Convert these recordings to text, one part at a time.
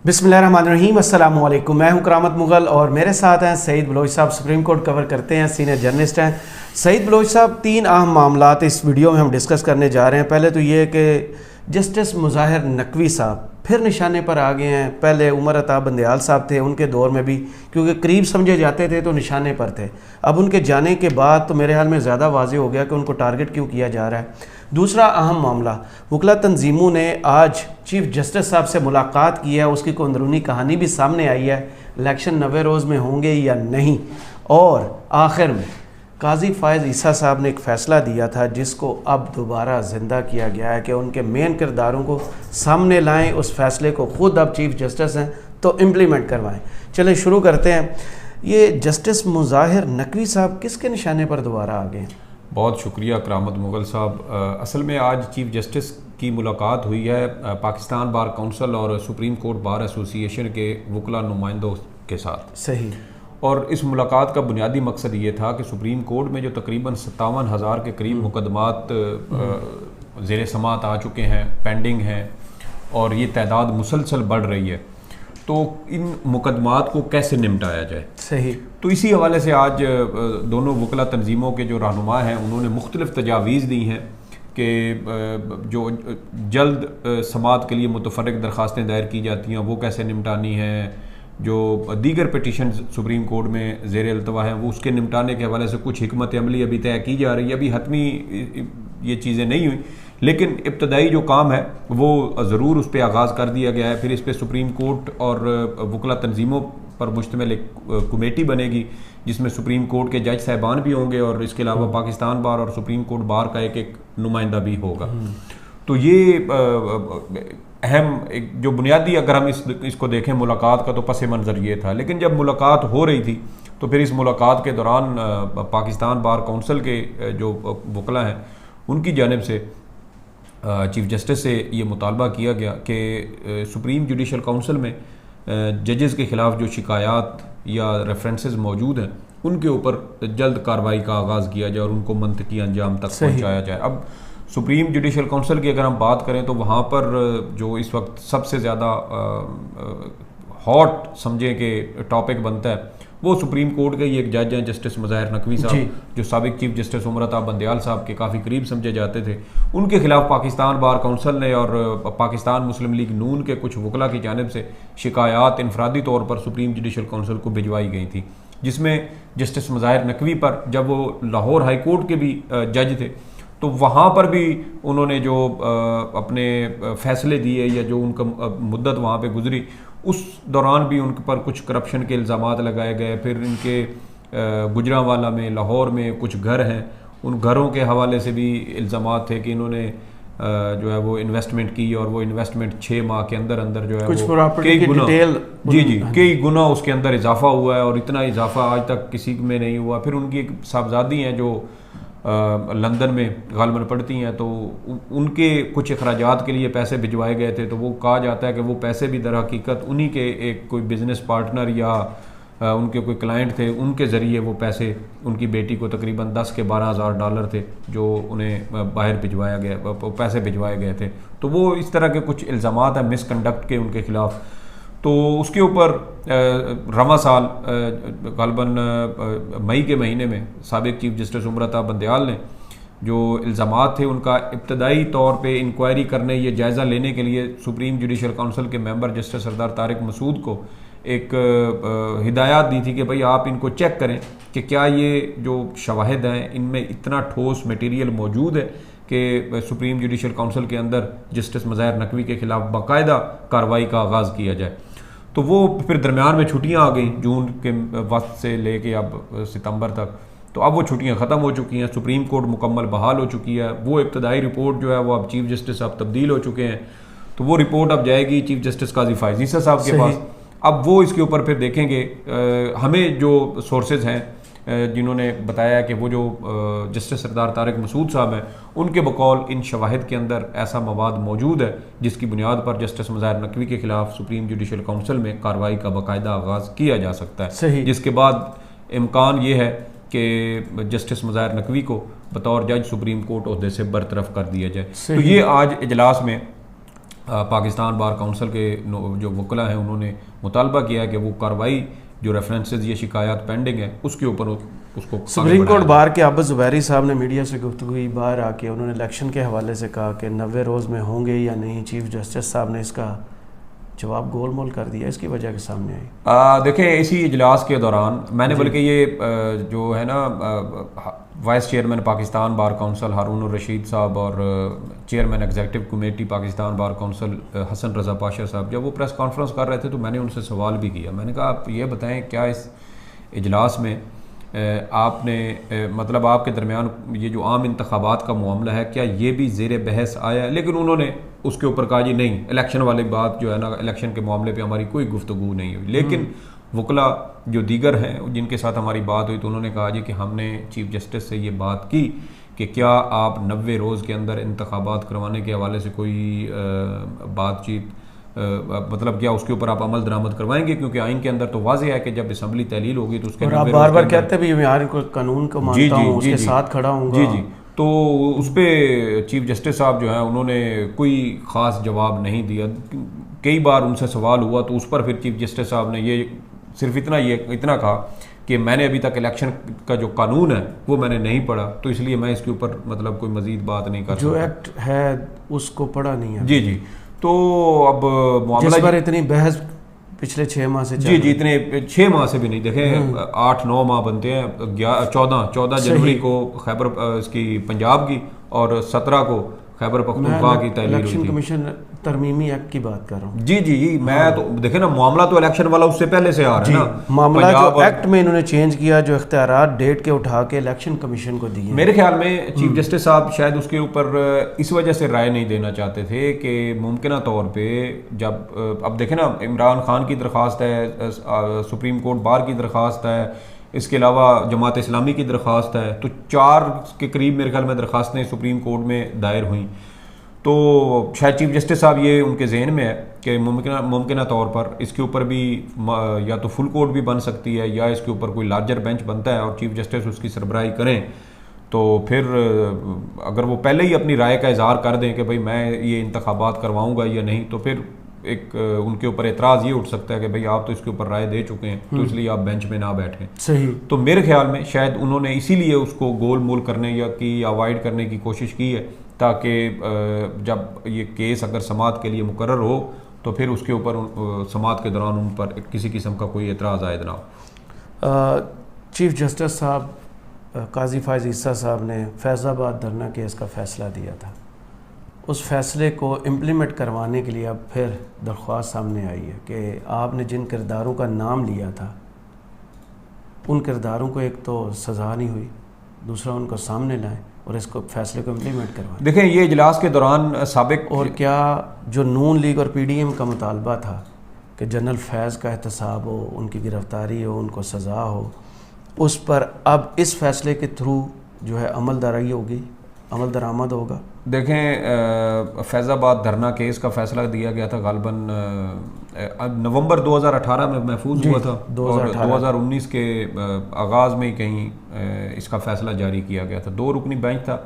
बिस्मिल्लाहिर्रहमानिर्रहीम, अस्सलाम वालेकुम। मैं हूं करामत मुगल और मेरे साथ हैं सईद बलोच साहब, सुप्रीम कोर्ट कवर करते हैं, सीनियर जर्नलिस्ट हैं। सईद बलोच साहब, 3 अहम मामलात इस वीडियो में हम डिस्कस करने जा रहे हैं। पहले तो ये कि जस्टिस मुज़ाहिर नकवी साहब फिर निशाने पर आ गए हैं। पहले उमर अता बंदयाल साहब थे, उनके दौर में भी क्योंकि करीब समझे जाते थे तो निशाने पर थे। अब उनके जाने के बाद तो मेरे ख्याल में ज़्यादा वाज़ेह हो गया कि उनको टारगेट क्यों किया जा रहा है। दूसरा अहम मामला, वकला तंजीमों ने आज चीफ जस्टिस साहब से मुलाकात की है, उसकी कोई अंदरूनी कहानी भी सामने आई है, इलेक्शन 90 रोज़ में होंगे या नहीं। और आखिर में काजी फ़ायज़ ईसा साहब ने एक फ़ैसला दिया था जिसको अब दोबारा ज़िंदा किया गया है कि उनके मेन किरदारों को सामने लाएं, उस फ़ैसले को ख़ुद अब चीफ जस्टिस हैं तो इम्प्लीमेंट करवाएं। चलें शुरू करते हैं। ये जस्टिस मुज़ाहिर नकवी साहब किसके निशाने पर दोबारा आ गए? बहुत शुक्रिया करामत मुगल साहब। असल में आज चीफ जस्टिस की मुलाकात हुई है पाकिस्तान बार काउंसिल और सुप्रीम कोर्ट बार एसोसिएशन के वकला नुमाइंदों के साथ। सही। और इस मुलाकात का बुनियादी मकसद ये था कि सुप्रीम कोर्ट में जो तकरीबन 57,000 के करीब मुकदमात ज़ेर समात आ चुके हैं, पेंडिंग हैं, और ये तादाद मुसलसल बढ़ रही है, तो इन मुकदमात को कैसे निपटाया जाए। सही। तो इसी हवाले से आज दोनों वकला तंजीमों के जो रहनुमा हैं उन्होंने मुख्तलिफ तजावीज़ दी हैं कि जो जल्द समात के लिए मुतफर्रिक दरख्वास्तें दायर की जाती हैं वो कैसे निपटानी हैं, जो दीगर पिटिशन सुप्रीम कोर्ट में ज़ेर अल्तवा हैं वो उसके निपटाने के हवाले से कुछ हिकमत अमली अभी तय की जा रही है। अभी हतमी ये चीज़ें नहीं हुई, लेकिन इब्तदाई जो काम है वो ज़रूर उस पर आगाज़ कर दिया गया है। फिर इस पर सुप्रीम कोर्ट और वकला तंजीमों पर मुश्तमिल एक कमेटी बनेगी जिसमें सुप्रीम कोर्ट के जज साहिबान भी होंगे और इसके अलावा पाकिस्तान बार और सुप्रीम कोर्ट बार का एक एक नुमाइंदा भी होगा। तो ये अहम एक जो बुनियादी, अगर हम इसको देखें मुलाकात का, तो पस मंज़र ये था। लेकिन जब मुलाकात हो रही थी तो फिर इस मुलाकात के दौरान पाकिस्तान बार काउंसिल के जो वकला हैं उनकी जानिब से चीफ जस्टिस से ये मुतालबा किया गया कि सुप्रीम जुडिशल काउंसिल में जजेस के ख़िलाफ़ जो शिकायत या रेफरेंसेस मौजूद हैं उनके ऊपर जल्द कार्रवाई का आगाज़ किया जाए और उनको मंतकी अंजाम तक पहुँचाया जाए। अब सुप्रीम जुडिशल काउंसिल की अगर हम बात करें तो वहाँ पर जो इस वक्त सबसे ज़्यादा हॉट समझें कि टॉपिक बनता है वो सुप्रीम कोर्ट के ही एक जज हैं जस्टिस मुज़ाहिर नकवी साहब, जो साबिक चीफ जस्टिस उमर अता बंदयाल साहब के काफ़ी करीब समझे जाते थे। उनके खिलाफ पाकिस्तान बार काउंसिल ने और पाकिस्तान मुस्लिम लीग नून के कुछ वकला की जानिब से शिकायत इनफरादी तौर पर सुप्रीम जुडिशल काउंसिल को भिजवाई गई थी, जिसमें जस्टिस मुज़ाहिर नकवी पर, जब वो लाहौर हाई कोर्ट के भी जज थे, तो वहाँ पर भी उन्होंने जो अपने फ़ैसले दिए या जो उनका मुद्दत वहाँ पे गुजरी उस दौरान भी उन पर कुछ करप्शन के इल्ज़ामात लगाए गए। फिर इनके गुजरांवाला में, लाहौर में कुछ घर हैं, उन घरों के हवाले से भी इल्ज़ामात थे कि इन्होंने जो है वो इन्वेस्टमेंट की और वो इन्वेस्टमेंट 6 माह के अंदर अंदर जो है वो कई गुना उसके अंदर इजाफा हुआ है और इतना इजाफा आज तक किसी में नहीं हुआ। फिर उनकी एक साहबजादी हैं जो लंदन में गालबन पढ़ती हैं, तो उनके कुछ अखराजात के लिए पैसे भिजवाए गए थे। तो वो कहा जाता है कि वो पैसे भी दर हकीकत उन्हीं के एक कोई बिज़नेस पार्टनर या उनके कोई क्लाइंट थे, उनके ज़रिए वो पैसे उनकी बेटी को तकरीबन 10 के 12,000 डॉलर थे जो उन्हें बाहर भिजवाया गया, पैसे भिजवाए गए थे। तो वो इस तरह के कुछ इल्ज़ामात हैं मिसकंडक्ट के उनके ख़िलाफ़। तो उसके ऊपर रवा साल गालबन मई के महीने में साबिक चीफ जस्टिस उमर अता बंदयाल ने जो इल्ज़ामात थे उनका इब्तदाई तौर पे इंक्वायरी करने, ये जायज़ा लेने के लिए सुप्रीम जुडिशल काउंसिल के मेंबर जस्टिस सरदार तारिक मसूद को एक हिदायत दी थी कि भाई आप इनको चेक करें कि क्या ये जो शवाहिद हैं इनमें इतना ठोस मटेरियल मौजूद है कि सुप्रीम जुडिशल काउंसिल के अंदर जस्टिस मुज़ाहिर नकवी के ख़िलाफ़ बाकायदा कार्रवाई का आगाज़ किया जाए। तो वो फिर दरमियान में छुट्टियां आ गई, जून के वक्त से लेके अब सितंबर तक। तो अब वो छुट्टियां ख़त्म हो चुकी हैं, सुप्रीम कोर्ट मुकम्मल बहाल हो चुकी है। वो इब्तदाई रिपोर्ट जो है वो अब चीफ जस्टिस साहब तब्दील हो चुके हैं, तो वो रिपोर्ट अब जाएगी चीफ जस्टिस काजी फ़ायज़ ईसा साहब के पास। अब वो इसके ऊपर फिर देखेंगे। हमें जो सोर्सेज हैं जिन्होंने बताया कि वो जो जस्टिस सरदार तारिक मसूद साहब हैं उनके बकौल इन शवाहिद के अंदर ऐसा मवाद मौजूद है जिसकी बुनियाद पर जस्टिस मुज़ाहिर नकवी के ख़िलाफ़ सुप्रीम जुडिशल काउंसिल में कार्रवाई का बाकायदा आगाज़ किया जा सकता है, जिसके बाद इम्कान ये है कि जस्टिस मुज़ाहिर नकवी को बतौर जज सुप्रीम कोर्ट ओहदे से बरतरफ कर दिया जाए। तो ये आज इजलास में पाकिस्तान बार काउंसिल के जो वकला हैं उन्होंने मुतालबा किया कि वो कार्रवाई जो रेफरेंसेस ये शिकायत पेंडिंग है उसके ऊपर उसको सुप्रीम कोर्ट बार के आबिद ज़ुबैरी साहब ने मीडिया से गुफ्तगू की, बाहर आके उन्होंने इलेक्शन के हवाले से कहा कि 90 रोज़ में होंगे या नहीं। चीफ जस्टिस साहब ने इसका जवाब गोल मोल कर दिया, इसकी वजह के सामने आई। देखें इसी इजलास के दौरान मैंने बल्कि ये जो है ना vice chairman Pakistan bar council Haroon Rashid sahab और chairman executive committee Pakistan bar council Hasan Raza Pasha sahab जब वो प्रेस कॉन्फ्रेंस कर रहे थे तो मैंने उनसे सवाल भी किया। मैंने कहा आप ये बताएं क्या इस इजलास में आपने मतलब आपके दरमियान ये जो आम इंतखाबात का मामला है क्या ये भी ज़ेर बहस आया है? लेकिन उन्होंने उसके ऊपर कहा जी नहीं, इलेक्शन वाली बात जो है ना, इलेक्शन के मामले पे हमारी कोई गुफ्तगू नहीं हुई। लेकिन वकला जो दीगर हैं जिनके साथ हमारी बात हुई तो उन्होंने कहा जी कि हमने चीफ जस्टिस से ये बात की कि क्या आप 90 रोज़ के अंदर इंतखाबात करवाने के हवाले से कोई बातचीत मतलब क्या उसके ऊपर आप अमल दरामद करवाएंगे, क्योंकि आइन के अंदर तो वाज़ेह है कि जब असम्बली तहलील होगी तो उसके आप बार बार कहते भी मैं कानून को मानता हूं, उसके साथ खड़ा हूँ। जी जी, तो उस पर चीफ जस्टिस साहब जो है उन्होंने कोई ख़ास जवाब नहीं दिया। कई बार उनसे सवाल हुआ तो उस पर फिर चीफ जस्टिस साहब ने ये सिर्फ इतना कहा कि मैंने अभी तक इलेक्शन का जो कानून है वो मैंने नहीं पढ़ा, तो इसलिए मैं इसके ऊपर मतलब कोई मजीद बात नहीं कर सकता। जो एक्ट है उसको पढ़ा नहीं है। जी जी, तो अब मामला जिस पर इतनी बहस पिछले 6 माह से जी जी, इतने 6 माह से भी नहीं, देखें 8-9 माह बनते हैं। 14 जनवरी को खैबर इसकी पंजाब की और 17 को खैबर पख्तूनख्वा की तहलील हुई थी। इलेक्शन कमीशन तरमीमी एक्ट की बात कर रहा हूँ। जी जी, मैं तो देखे ना मामला तो इलेक्शन वाला उससे पहले से आ रहा है ना। मामला जो एक्ट में इन्होंने चेंज किया, जो इख्तियारात डेट के उठा के इलेक्शन कमीशन को दिए, मेरे ख्याल में चीफ जस्टिस साहब शायद उसके ऊपर इस वजह से राय नहीं देना चाहते थे कि मुमकिन तौर पे जब अब देखे ना इमरान खान की दरख्वास्त है, सुप्रीम कोर्ट बार की दरख्वास्त है, इसके अलावा जमात इस्लामी की दरख्वास्त है, तो 4 के करीब मेरे ख्याल में दरख्वास्तें सुप्रीम कोर्ट में दायर हुई। तो शायद चीफ जस्टिस साहब ये उनके जहन में है कि मुमकिन तौर पर इसके ऊपर भी या तो फुल कोर्ट भी बन सकती है या इसके ऊपर कोई लार्जर बेंच बनता है और चीफ जस्टिस उसकी सरबराही करें, तो फिर अगर वो पहले ही अपनी राय का इजहार कर दें कि भाई मैं ये इंतखाबात करवाऊँगा या नहीं, तो फिर एक उनके ऊपर एतराज़ ये उठ सकता है कि भाई आप तो इसके ऊपर राय दे चुके हैं तो इसलिए आप बेंच में ना बैठें। सही। तो मेरे ख्याल में शायद उन्होंने इसीलिए उसको गोल मोल करने या अवॉइड करने की कोशिश की है, ताकि जब ये केस अगर समाअत के लिए मुकर्रर हो तो फिर उसके ऊपर समाअत के दौरान उन पर किसी किस्म का कोई एतराज़ आयद ना हो। चीफ जस्टिस साहब काजी फायज़ ईसा साहब ने फैज़ाबाद धरना केस का फ़ैसला दिया था। उस फैसले को इम्प्लीमेंट करवाने के लिए अब फिर दरख्वास्त सामने आई है कि आपने जिन किरदारों का नाम लिया था उन किरदारों को एक तो सज़ा नहीं हुई, दूसरा उनको सामने लाएं और इसको फैसले को इम्प्लीमेंट करवाएं। देखें ये इजलास के दौरान साबिक और क्या जो नून लीग और PDM का मुतालबा था कि जनरल फैज़ का एहतसाब हो, उनकी गिरफ्तारी हो, उनको सज़ा हो, उस पर अब इस फैसले के थ्रू जो है अमल दरामद होगा। देखें फैज़ाबाद धरना केस का फैसला दिया गया था गालिबन नवंबर 2018 में महफूज हुआ था और 2019 के आगाज़ में ही कहीं इसका फैसला जारी किया गया था। 2 रुकनी बेंच था,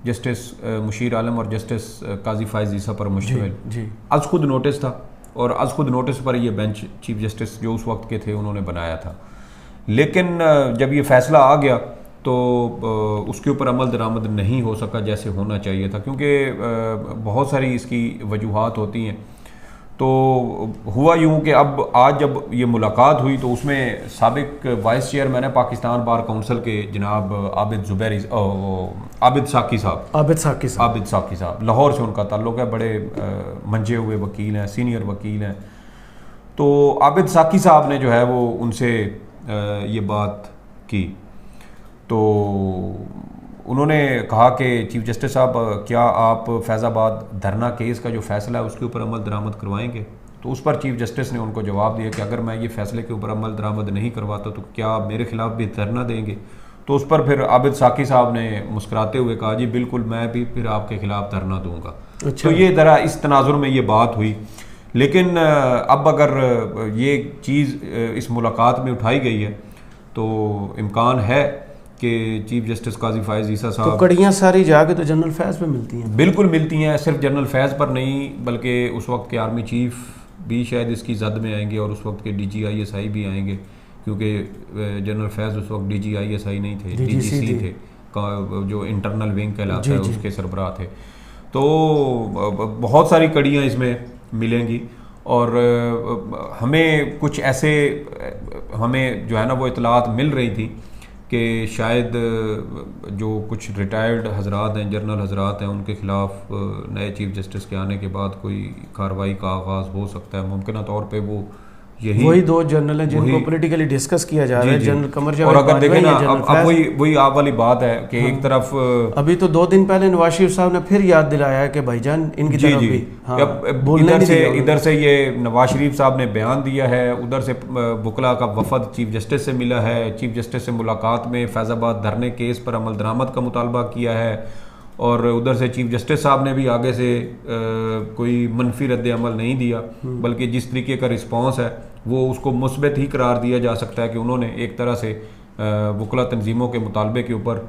जस्टिस मुशीर आलम और जस्टिस काजी फायज़ ईसा पर मुश्तमिल। आज खुद नोटिस था और आज खुद नोटिस पर ये बेंच चीफ जस्टिस जो उस वक्त के थे उन्होंने बनाया था। लेकिन जब ये फैसला आ गया तो उसके ऊपर अमल दरामद नहीं हो सका जैसे होना चाहिए था, क्योंकि बहुत सारी इसकी वजूहात होती हैं। तो हुआ यूँ कि अब आज जब ये मुलाकात हुई तो उसमें साबिक वाइस चेयरमैन है पाकिस्तान बार काउंसिल के जनाब आबिद साकी साहब, लाहौर से उनका ताल्लुक़ है, बड़े मंजे हुए वकील हैं, सीनियर वकील हैं। तो आबिद साकी साहब ने जो है वो उनसे ये बात की, तो उन्होंने कहा कि चीफ जस्टिस साहब क्या आप फैज़ाबाद धरना केस का जो फ़ैसला है उसके ऊपर अमल दरामद करवाएंगे? तो उस पर चीफ जस्टिस ने उनको जवाब दिया कि अगर मैं ये फ़ैसले के ऊपर अमल दरामद नहीं करवाता तो क्या आप मेरे ख़िलाफ़ भी धरना देंगे? तो उस पर फिर आबिद साकी साहब ने मुस्कुराते हुए कहा जी बिल्कुल, मैं भी फिर आपके ख़िलाफ़ धरना दूँगा। अच्छा। तो ये ज़रा इस तनाजुर में ये बात हुई। लेकिन अब अगर ये चीज़ इस मुलाकात में उठाई गई है तो इम्कान है के चीफ जस्टिस काजी फायज ईसा तो साहब। कड़ियाँ सारी जाके तो जनरल फैज़ पे मिलती हैं। बिल्कुल मिलती हैं, सिर्फ जनरल फैज़ पर नहीं बल्कि उस वक्त के आर्मी चीफ भी शायद इसकी जद में आएंगे और उस वक्त के DGISI भी आएंगे, क्योंकि जनरल फैज़ उस वक्त DGISI नहीं थे, DGC थे, जो इंटरनल विंग कहलाता है उसके सरबराह थे। तो बहुत सारी कड़ियाँ इसमें मिलेंगी और हमें कुछ ऐसे हमें जो है ना वो इतलात मिल रही थी कि शायद जो कुछ रिटायर्ड हजरात हैं, जनरल हजरात हैं, उनके खिलाफ नए चीफ जस्टिस के आने के बाद कोई कार्रवाई का आगाज़ हो सकता है। मुमकिन तौर पे वो यही वही दो जनरल हैं जिनको पॉलिटिकली डिस्कस किया जा रहा है, जनरल कमर जावेद। और अगर देखें ना अब वही आप वाली बात है कि एक तरफ अभी तो 2 दिन पहले नवाज शरीफ साहब ने फिर याद दिलाया है कि भाईजान इनकी तरफ भी इधर से ये नवाज शरीफ साहब ने बयान दिया है, उधर से वकला का वफद चीफ जस्टिस से मिला है, चीफ जस्टिस से मुलाकात में फैज़ाबाद धरने केस पर अमल दरामद का मुतालबा किया है और उधर से चीफ जस्टिस साहब ने भी आगे से कोई मनफी रद्द अमल नहीं दिया, बल्कि जिस तरीके का रिस्पॉन्स है वो उसको मुस्बत ही करार दिया जा सकता है कि उन्होंने एक तरह से वकला तंजीमों के मुतालबे के ऊपर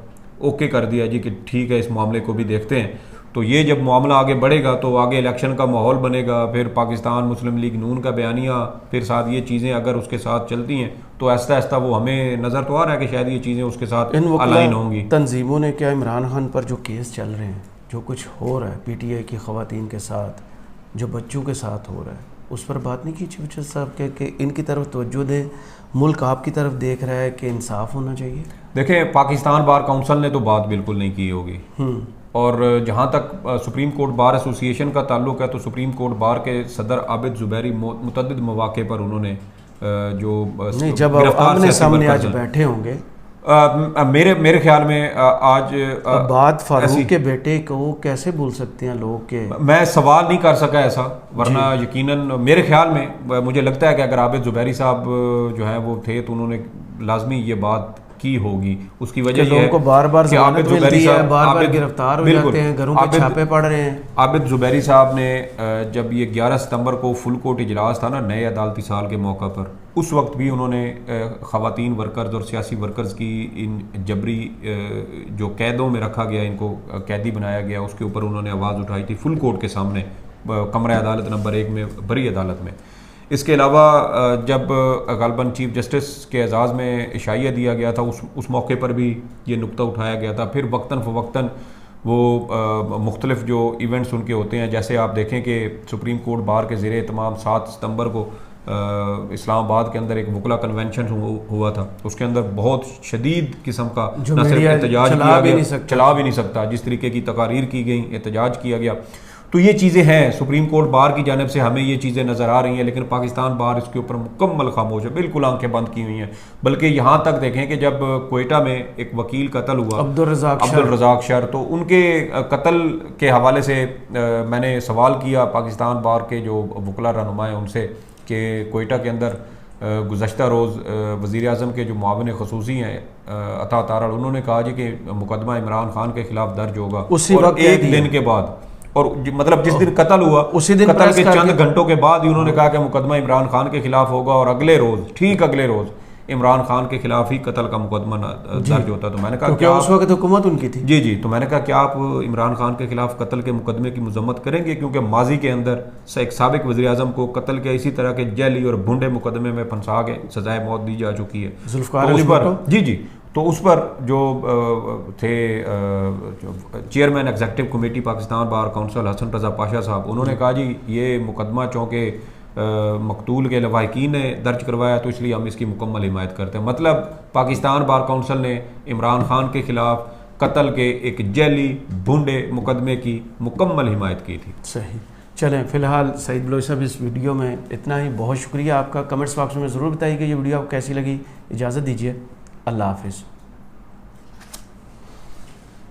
ओके कर दिया जी कि ठीक है इस मामले को भी देखते हैं। तो ये जब मामला आगे बढ़ेगा तो आगे इलेक्शन का माहौल बनेगा, फिर पाकिस्तान मुस्लिम लीग नून का बयानिया, फिर साथ ये चीज़ें अगर उसके साथ चलती हैं तो आहिस्ता आहिस्ता वो हमें नज़र तो आ रहा है कि शायद ये चीज़ें उसके साथ अलाइन होंगी। तंजीमों ने क्या इमरान खान पर जो केस चल रहे हैं, जो कुछ हो रहा है PTI की ख़वातीन के साथ, जो बच्चों के साथ हो रहा है, उस पर बात नहीं की चीफ जस्टिस साहब के इनकी तरफ तवज्जो दें, मुल्क आपकी तरफ देख रहा है कि इंसाफ होना चाहिए? देखें, पाकिस्तान बार काउंसिल ने तो बात बिल्कुल नहीं की होगी और जहाँ तक सुप्रीम कोर्ट बार एसोसिएशन का ताल्लुक है तो सुप्रीम कोर्ट बार के सदर आबिद ज़ुबैरी मुतअद्दिद मौक़े पर उन्होंने जो नहीं, जब आमने सामने आज बैठे होंगे मेरे ख्याल में आज बात फारूक के बेटे को कैसे भूल सकते हैं लोग के? मैं सवाल नहीं कर सका ऐसा, वरना यकीनन मेरे ख्याल में मुझे लगता है कि अगर आबिद ज़ुबैरी साहब जो है वो थे तो उन्होंने लाजमी ये बात की होगी। उसकी वजह लोगों को बार-बार ज़मानत मिलती है, बार-बार गिरफ्तार हो जाते हैं, घरों के छापे पड़ रहे हैं। आबिद ज़ुबैरी साहब ने जब ये 11 सितंबर को फुल कोर्ट इजलास था ना नए अदालती साल के मौका पर, उस वक्त भी उन्होंने ख़वातीन वर्कर्स और सियासी वर्कर्स की इन जबरी जो कैदों में रखा गया, इनको कैदी बनाया गया, उसके ऊपर उन्होंने आवाज़ उठाई थी फुल कोर्ट के सामने, कमरा अदालत नंबर 1 में, बरी अदालत में। इसके अलावा जब ग़ालिबन चीफ जस्टिस के एजाज़ में इशाइया दिया गया था उस मौके पर भी ये नुक्ता उठाया गया था। फिर वक्तन फ़वक्तन वो मुख्तलिफ जो इवेंट्स उनके होते हैं, जैसे आप देखें कि सुप्रीम कोर्ट बार के ज़ेरे एहतमाम 7 सितंबर को इस्लामाबाद के अंदर एक वकला कन्वेंशन हुआ था, उसके अंदर बहुत शदीद किस्म का न सिर्फ एहतजाज किया गया, चला भी नहीं सकता, जिस तरीके की तकारीर की गई, एहतजाज किया गया। तो ये चीज़ें हैं, सुप्रीम कोर्ट बार की जानिब से हमें ये चीज़ें नज़र आ रही हैं, लेकिन पाकिस्तान बार इसके ऊपर मुकम्मल खामोश है, बिल्कुल आंखें बंद की हुई हैं। बल्कि यहाँ तक देखें कि जब कोयटा में एक वकील कत्ल हुआ, अब्दुल रज़ाक शर, तो उनके कत्ल के हवाले से मैंने सवाल किया पाकिस्तान बार के जो वकला रहनुमा हैं उनसे कि कोयटा के अंदर गुज़श्ता रोज़ वज़ीर आज़म के जो मुआविन ख़ुसूसी हैं अता तारड़, उन्होंने कहा जी कि मुकदमा इमरान खान के खिलाफ दर्ज होगा, और एक दिन के बाद, और मतलब जिस दिन कत्ल हुआ उसी दिन कत्ल के चंद घंटों के बाद ही उन्होंने कहा कि मुकदमा इमरान खान के खिलाफ होगा, और अगले रोज, ठीक अगले रोज इमरान खान के खिलाफ ही कत्ल का मुकदमा दर्ज होता। तो मैंने कहा क्या उस वक्त हुकूमत उनकी थी? जी, तो मैंने कहा क्या आप इमरान खान के खिलाफ कत्ल के मुकदमे की मजम्मत करेंगे, क्योंकि माजी के अंदर एक साबिक वज़ीर आज़म को कत्ल के इसी तरह के जैली और भुंडे मुकदमे में फंसा के सजाए मौत दी जा चुकी है। तो उस पर जो थे chairman executive committee Pakistan bar council Hasan Raza Pasha sahab, उन्होंने कहा जी ये मुकदमा चूँकि मकतूल के लवाहिकीन ने दर्ज करवाया तो इसलिए हम इसकी मुकम्मल हिमायत करते हैं। मतलब पाकिस्तान बार काउंसिल ने इमरान खान के खिलाफ कत्ल के एक जैली भुंडे मुकदमे की मुकम्मल हिमायत की थी। सही, चलें फ़िलहाल सईद बलोच साहब इस वीडियो में इतना ही। बहुत शुक्रिया आपका। कमेंट्स बॉक्स में ज़रूर बताइए कि ये वीडियो आपको कैसी लगी। इजाज़त दीजिए, अल्लाह हाफ़िज़।